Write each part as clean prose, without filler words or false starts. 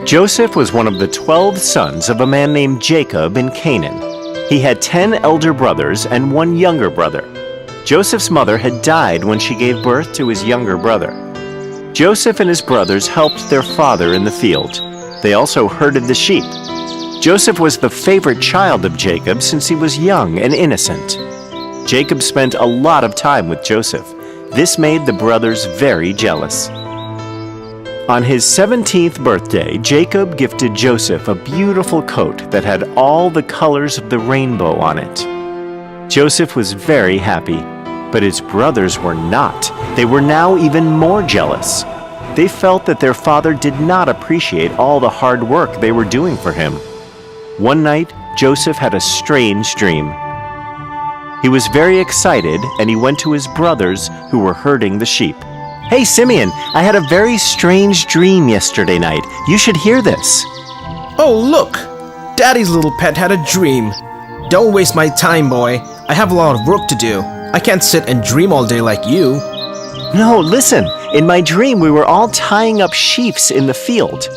Joseph was one of the 12 sons of a man named Jacob in Canaan. He had 10 elder brothers and 1 younger brother. Joseph's mother had died when she gave birth to his younger brother. Joseph and his brothers helped their father in the field. They also herded the sheep. Joseph was the favorite child of Jacob since he was young and innocent. Jacob spent a lot of time with Joseph. This made the brothers very jealous. On his 17th birthday, Jacob gifted Joseph a beautiful coat that had all the colors of the rainbow on it. Joseph was very happy, but his brothers were not. They were now even more jealous. They felt that their father did not appreciate all the hard work they were doing for him. One night, Joseph had a strange dream. He was very excited, and he went to his brothers who were herding the sheep. "Hey, Simeon, I had a very strange dream yesterday night. You should hear this." "Oh, look! Daddy's little pet had a dream. Don't waste my time, boy. I have a lot of work to do. I can't sit and dream all day like you." "No, listen. In my dream, we were all tying up sheaves in the field.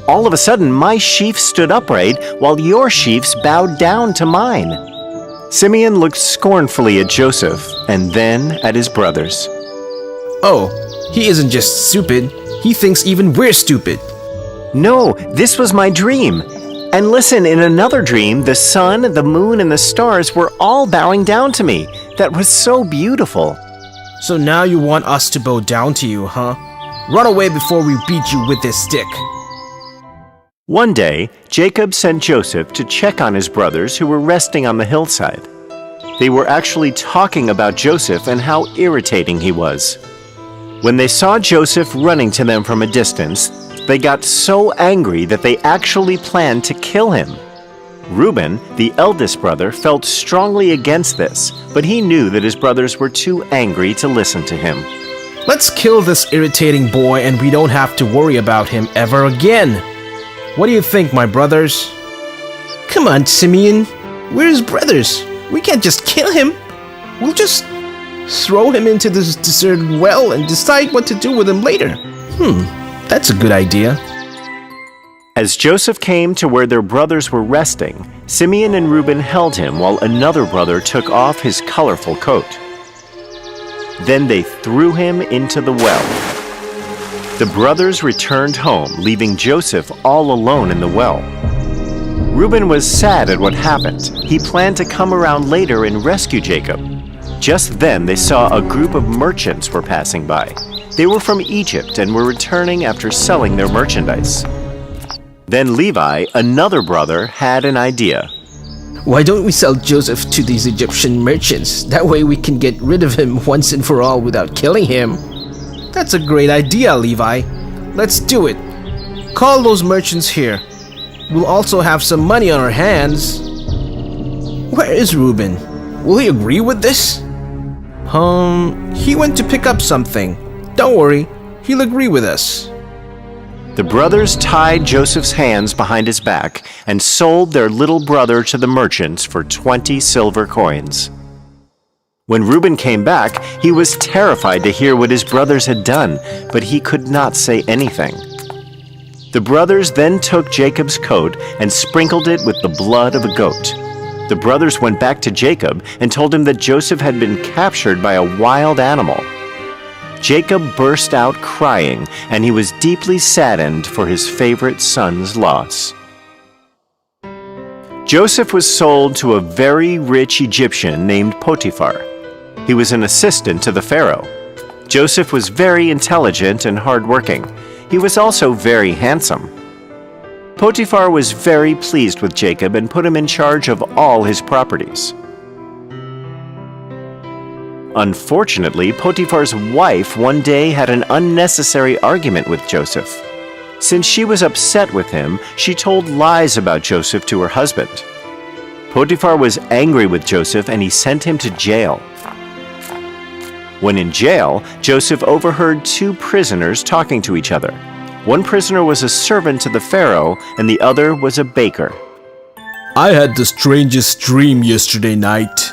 All of a sudden, my sheaf stood upright while your sheaves bowed down to mine." Simeon looked scornfully at Joseph and then at his brothers. "Oh, he isn't just stupid. He thinks even we're stupid." "No, this was my dream. And listen, in another dream, the sun, the moon, and the stars were all bowing down to me. That was so beautiful." "So now you want us to bow down to you, huh? Run away before we beat you with this stick." One day, Jacob sent Joseph to check on his brothers who were resting on the hillside. They were actually talking about Joseph and how irritating he was. When they saw Joseph running to them from a distance, they got so angry that they actually planned to kill him. Reuben, the eldest brother, felt strongly against this, but he knew that his brothers were too angry to listen to him. "Let's kill this irritating boy and we don't have to worry about him ever again. What do you think, my brothers?" "Come on, Simeon. We're his brothers. We can't just kill him. We'll just throw him into this deserted well and decide what to do with him later." That's a good idea." As Joseph came to where their brothers were resting, Simeon and Reuben held him while another brother took off his colorful coat. Then they threw him into the well. The brothers returned home, leaving Joseph all alone in the well. Reuben was sad at what happened. He planned to come around later and rescue Jacob. Just then they saw a group of merchants were passing by. They were from Egypt and were returning after selling their merchandise. Then Levi, another brother, had an idea. "Why don't we sell Joseph to these Egyptian merchants? That way we can get rid of him once and for all without killing him." "That's a great idea, Levi. Let's do it. Call those merchants here. We'll also have some money on our hands." "Where is Reuben? Will he agree with this?" He went to pick up something. Don't worry, he'll agree with us." The brothers tied Joseph's hands behind his back and sold their little brother to the merchants for 20 silver coins. When Reuben came back, he was terrified to hear what his brothers had done, but he could not say anything. The brothers then took Jacob's coat and sprinkled it with the blood of a goat. The brothers went back to Jacob and told him that Joseph had been captured by a wild animal. Jacob burst out crying, and he was deeply saddened for his favorite son's loss. Joseph was sold to a very rich Egyptian named Potiphar. He was an assistant to the Pharaoh. Joseph was very intelligent and hardworking. He was also very handsome. Potiphar was very pleased with Jacob and put him in charge of all his properties. Unfortunately, Potiphar's wife one day had an unnecessary argument with Joseph. Since she was upset with him, she told lies about Joseph to her husband. Potiphar was angry with Joseph and he sent him to jail. When in jail, Joseph overheard 2 prisoners talking to each other. One prisoner was a servant to the Pharaoh and the other was a baker. I had the strangest dream yesterday night.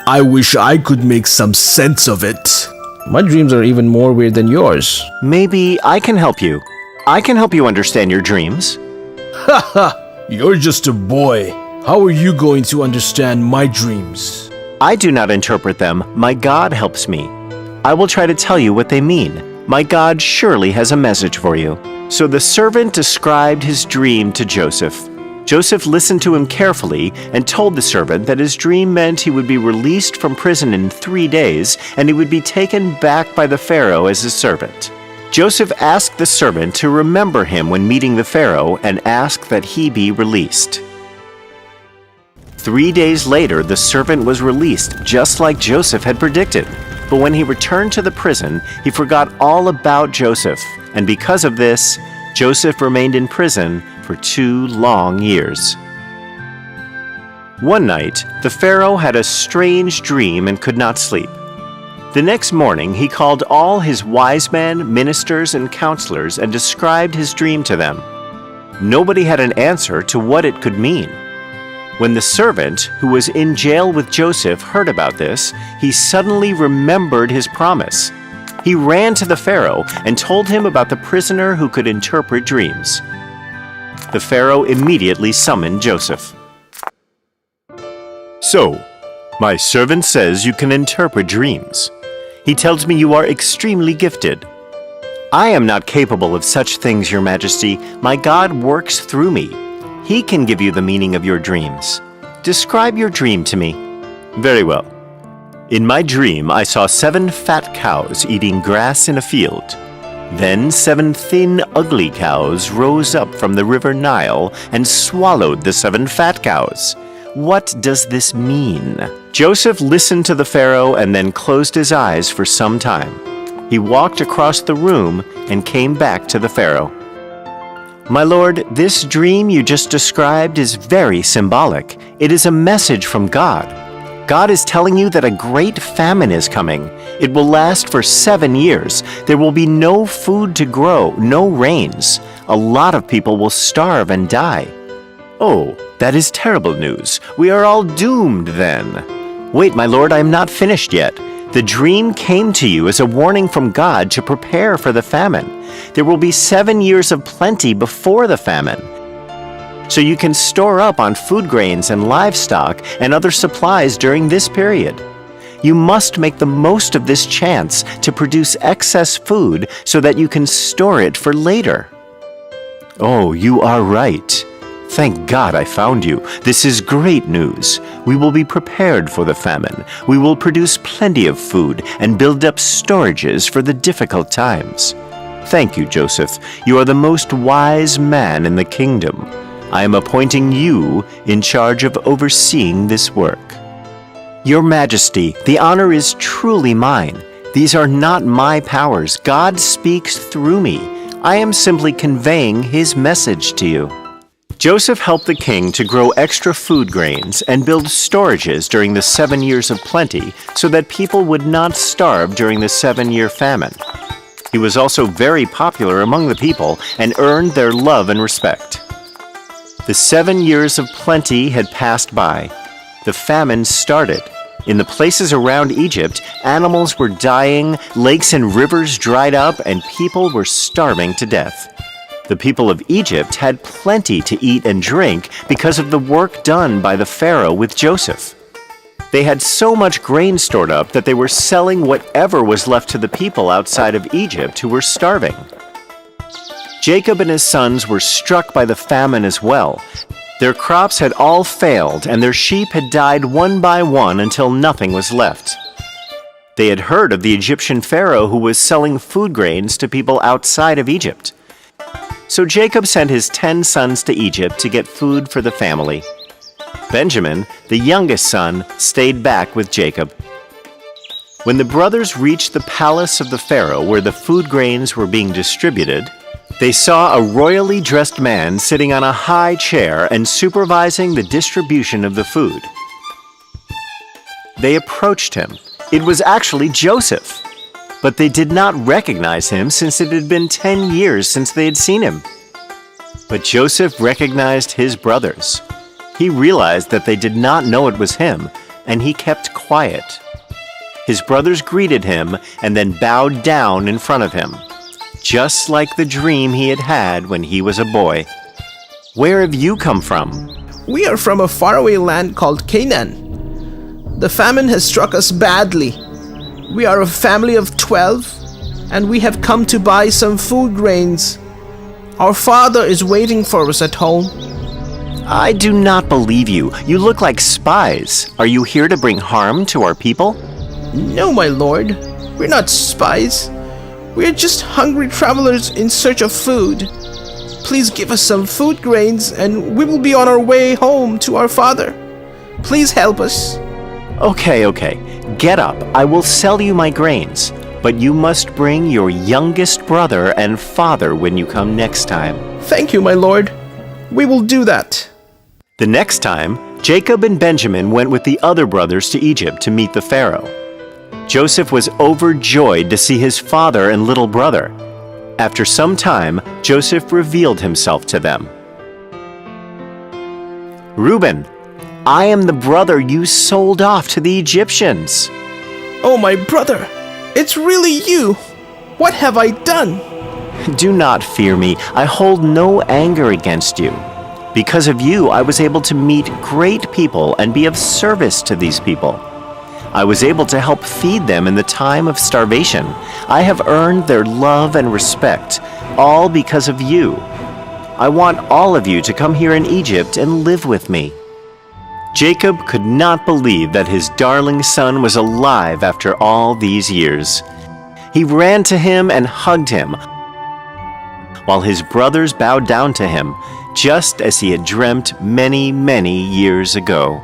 I wish I could make some sense of it. My dreams are even more weird than yours. Maybe I can help you. I can help you understand your dreams. Haha, you're just a boy. How are you going to understand my dreams? I do not interpret them. My God helps me. I will try to tell you what they mean. My God surely has a message for you. So the servant described his dream to Joseph. Joseph listened to him carefully and told the servant that his dream meant he would be released from prison in 3 days and he would be taken back by the Pharaoh as his servant. Joseph asked the servant to remember him when meeting the Pharaoh and ask that he be released. 3 days later, the servant was released just like Joseph had predicted. But when he returned to the prison, he forgot all about Joseph, and because of this, Joseph remained in prison for 2 long years. One night, the Pharaoh had a strange dream and could not sleep. The next morning, he called all his wise men, ministers, and counselors and described his dream to them. Nobody had an answer to what it could mean. When the servant, who was in jail with Joseph, heard about this, he suddenly remembered his promise. He ran to the Pharaoh and told him about the prisoner who could interpret dreams. The Pharaoh immediately summoned Joseph. "So, my servant says you can interpret dreams. He tells me you are extremely gifted." "I am not capable of such things, Your Majesty. My God works through me. He can give you the meaning of your dreams. Describe your dream to me." "Very well. In my dream, I saw 7 fat cows eating grass in a field. Then 7 thin, ugly cows rose up from the river Nile and swallowed the 7 fat cows. What does this mean?" Joseph listened to the Pharaoh and then closed his eyes for some time. He walked across the room and came back to the Pharaoh. "My lord, this dream you just described is very symbolic. It is a message from God. God is telling you that a great famine is coming. It will last for 7 years. There will be no food to grow, no rains. A lot of people will starve and die." "Oh, that is terrible news. We are all doomed then." "Wait, my lord, I am not finished yet. The dream came to you as a warning from God to prepare for the famine. There will be 7 years of plenty before the famine. So you can store up on food grains and livestock and other supplies during this period. You must make the most of this chance to produce excess food so that you can store it for later." "Oh, you are right. Thank God I found you. This is great news. We will be prepared for the famine. We will produce plenty of food and build up storages for the difficult times. Thank you, Joseph. You are the most wise man in the kingdom. I am appointing you in charge of overseeing this work." "Your Majesty, the honor is truly mine. These are not my powers. God speaks through me. I am simply conveying his message to you." Joseph helped the king to grow extra food grains and build storages during the 7 years of plenty so that people would not starve during the 7-year famine. He was also very popular among the people and earned their love and respect. The 7 years of plenty had passed by. The famine started. In the places around Egypt, animals were dying, lakes and rivers dried up, and people were starving to death. The people of Egypt had plenty to eat and drink because of the work done by the Pharaoh with Joseph. They had so much grain stored up that they were selling whatever was left to the people outside of Egypt who were starving. Jacob and his sons were struck by the famine as well. Their crops had all failed, and their sheep had died one by one until nothing was left. They had heard of the Egyptian Pharaoh who was selling food grains to people outside of Egypt. So Jacob sent his 10 sons to Egypt to get food for the family. Benjamin, the youngest son, stayed back with Jacob. When the brothers reached the palace of the Pharaoh where the food grains were being distributed, they saw a royally dressed man sitting on a high chair and supervising the distribution of the food. They approached him. It was actually Joseph. But they did not recognize him since it had been 10 years since they had seen him. But Joseph recognized his brothers. He realized that they did not know it was him, and he kept quiet. His brothers greeted him and then bowed down in front of him, just like the dream he had had when he was a boy. Where have you come from? We are from a faraway land called Canaan. The famine has struck us badly. We are a family of 12, and we have come to buy some food grains. Our father is waiting for us at home. I do not believe you. You look like spies. Are you here to bring harm to our people? No, my lord. We're not spies. We're just hungry travelers in search of food. Please give us some food grains and we will be on our way home to our father. Please help us. Okay. Get up. I will sell you my grains, but you must bring your youngest brother and father when you come next time. Thank you, my lord. We will do that. The next time, Jacob and Benjamin went with the other brothers to Egypt to meet the Pharaoh. Joseph was overjoyed to see his father and little brother. After some time, Joseph revealed himself to them. Reuben, I am the brother you sold off to the Egyptians. Oh, my brother, it's really you. What have I done? Do not fear me. I hold no anger against you. Because of you, I was able to meet great people and be of service to these people. I was able to help feed them in the time of starvation. I have earned their love and respect, all because of you. I want all of you to come here in Egypt and live with me. Jacob could not believe that his darling son was alive after all these years. He ran to him and hugged him, while his brothers bowed down to him, just as he had dreamt many, many years ago.